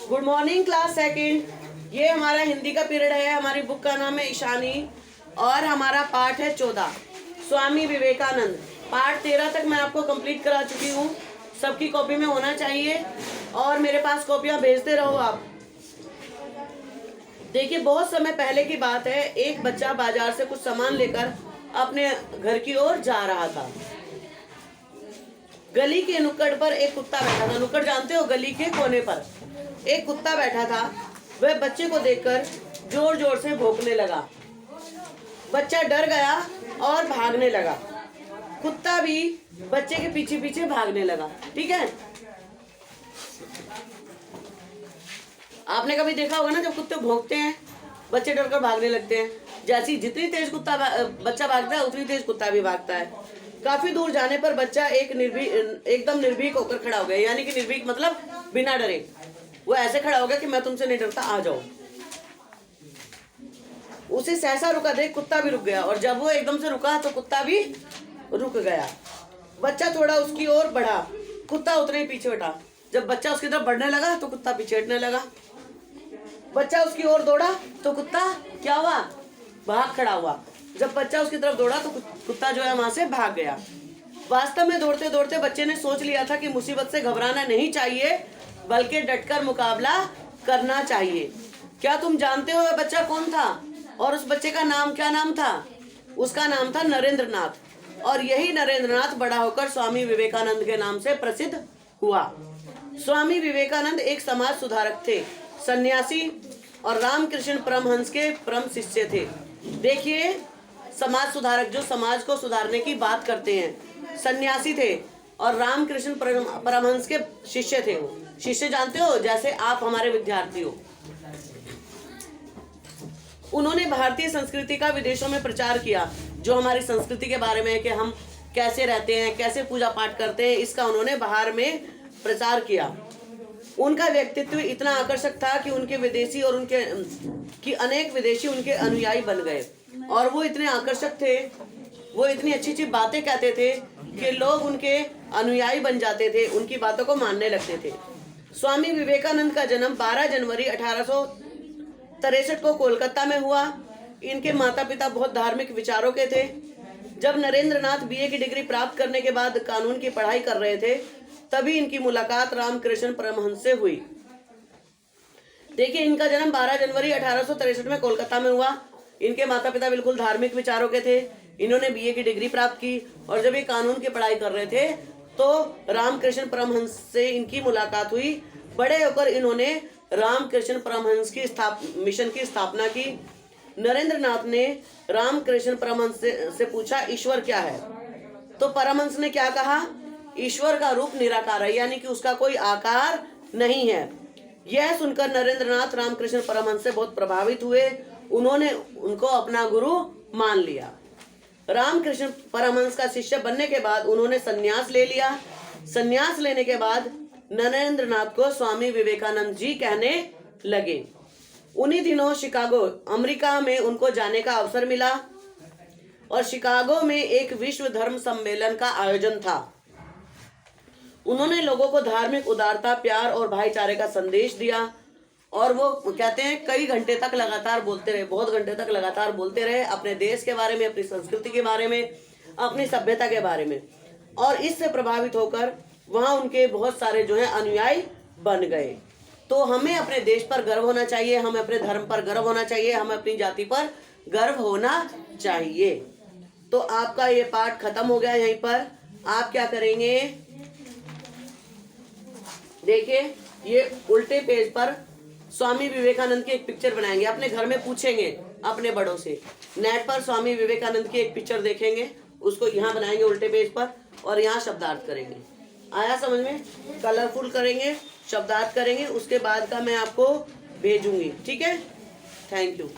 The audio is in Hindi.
Good morning class second. ये हमारा हिंदी का पीरियड है। हमारी बुक का नाम है ईशानी और हमारा पाठ है 14 स्वामी विवेकानंद। पाठ 13 तक मैं आपको कंप्लीट करा चुकी हूँ। सबकी कॉपी में होना चाहिए और मेरे पास कॉपियाँ भेजते रहो आप। देखिए, बहुत समय पहले की बात है। एक बच्चा बाजार से कुछ सामान लेकर अपने घर की ओर जा रहा था। गली के नुक्कड़ पर एक कुत्ता बैठा था। नुक्कड़ जानते हो, गली के कोने पर एक कुत्ता बैठा था। वह बच्चे को देखकर जोर जोर से भौंकने लगा। बच्चा डर गया और भागने लगा। कुत्ता भी बच्चे के पीछे पीछे भागने लगा। ठीक है, आपने कभी देखा होगा ना, जब कुत्ते भौंकते हैं बच्चे डर कर भागने लगते हैं। जैसी जितनी तेज बच्चा भागता है उतनी तेज कुत्ता भी भागता है। काफी दूर जाने पर बच्चा एकदम निर्भीक होकर खड़ा हो गया। यानी कि निर्भीक मतलब बिना डरे। वो ऐसे खड़ा हो गया कि मैं तुमसे नहीं डरता, आ जाओ। उसे सहसा रुका देख कुत्ता भी रुक गया, और जब वो एकदम से रुका तो कुत्ता भी रुक गया। बच्चा थोड़ा उसकी ओर बढ़ा, कुत्ता उतने ही पीछे हटा। जब बच्चा उसकी तरफ बढ़ने लगा तो कुत्ता पीछे हटने लगा। बच्चा उसकी ओर दौड़ा तो कुत्ता क्या हुआ, भाग खड़ा हुआ। जब बच्चा उसकी तरफ दौड़ा तो कुत्ता जो है वहां से भाग गया। वास्तव में दौड़ते दौड़ते बच्चे ने सोच लिया था कि मुसीबत से घबराना नहीं चाहिए, बल्कि डटकर मुकाबला करना चाहिए। क्या तुम जानते हो वह बच्चा कौन था और उस बच्चे का नाम क्या नाम था? उसका नाम था नरेंद्र नाथ। और यही नरेंद्र नाथ बड़ा होकर स्वामी विवेकानंद के नाम से प्रसिद्ध हुआ। स्वामी विवेकानंद एक समाज सुधारक थे, सन्यासी और रामकृष्ण परमहंस के परम शिष्य थे। देखिए, समाज सुधारक जो समाज को सुधारने की बात करते हैं, सन्यासी थे और रामकृष्ण परमहंस के शिष्य थे। वो शिष्य जानते हो, जैसे आप हमारे विद्यार्थी हो। उन्होंने भारतीय संस्कृति का विदेशों में प्रचार किया। जो हमारी संस्कृति के बारे में है कि हम कैसे रहते हैं, कैसे पूजा पाठ करते हैं, इसका उन्होंने बाहर में प्रचार किया। उनका व्यक्तित्व इतना आकर्षक था कि अनेक विदेशी उनके अनुयायी बन गए। और वो इतने आकर्षक थे, वो इतनी अच्छी अच्छी बातें कहते थे कि लोग उनके अनुयायी बन जाते थे, उनकी बातों को मानने लगते थे। स्वामी विवेकानंद का जन्म 12 जनवरी 1863 को कोलकाता में हुआ। इनके माता पिता बहुत धार्मिक विचारों के थे। जब नरेंद्र नाथ बीए की डिग्री प्राप्त करने के बाद कानून की पढ़ाई कर रहे थे, तभी इनकी मुलाकात रामकृष्ण परमहंस से हुई। देखिए, इनका जन्म 12 जनवरी 1863 में कोलकाता में हुआ। इनके माता पिता बिल्कुल धार्मिक विचारों के थे। इन्होंने बीए की डिग्री प्राप्त की और जब ये कानून की पढ़ाई कर रहे थे तो रामकृष्ण परमहंस से इनकी मुलाकात हुई। बड़े होकर इन्होंने रामकृष्ण परमहंस की मिशन की स्थापना की। नरेंद्र नाथ ने रामकृष्ण परमहंस से पूछा, ईश्वर क्या है? तो परमहंस ने क्या कहा? ईश्वर का रूप निराकार है, यानी कि उसका कोई आकार नहीं है। यह सुनकर नरेंद्र नाथ रामकृष्ण परमहंस से बहुत प्रभावित हुए। उन्होंने उनको अपना गुरु मान लिया। रामकृष्ण परमहंस का शिष्य बनने के बाद उन्होंने संन्यास ले लिया। संन्यास लेने के बाद नरेंद्र नाथ को स्वामी विवेकानंद जी कहने लगे। उन्हीं दिनों शिकागो, अमेरिका में उनको जाने का अवसर मिला और शिकागो में एक विश्व धर्म सम्मेलन का आयोजन था। उन्होंने लोगों को धार्मिक उदारता, प्यार और भाईचारे का संदेश दिया। और वो कहते हैं कई घंटे तक लगातार बोलते रहे, बहुत घंटे तक लगातार बोलते रहे अपने देश के बारे में, अपनी संस्कृति के बारे में, अपनी सभ्यता के बारे में। और इससे प्रभावित होकर वहाँ उनके बहुत सारे जो है अनुयायी बन गए। तो हमें अपने देश पर गर्व होना चाहिए, हमें अपने धर्म पर गर्व होना चाहिए, हमें अपनी जाति पर गर्व होना चाहिए। तो आपका ये पाठ खत्म हो गया। यहीं पर आप क्या करेंगे, देखिए, ये उल्टे पेज पर स्वामी विवेकानंद की एक पिक्चर बनाएंगे। अपने घर में पूछेंगे अपने बड़ों से, नेट पर स्वामी विवेकानंद की एक पिक्चर देखेंगे, उसको यहाँ बनाएंगे उल्टे पेज पर और यहाँ शब्दार्थ करेंगे। आया समझ में? कलरफुल करेंगे, शब्दार्थ करेंगे, उसके बाद का मैं आपको भेजूंगी। ठीक है, थैंक यू।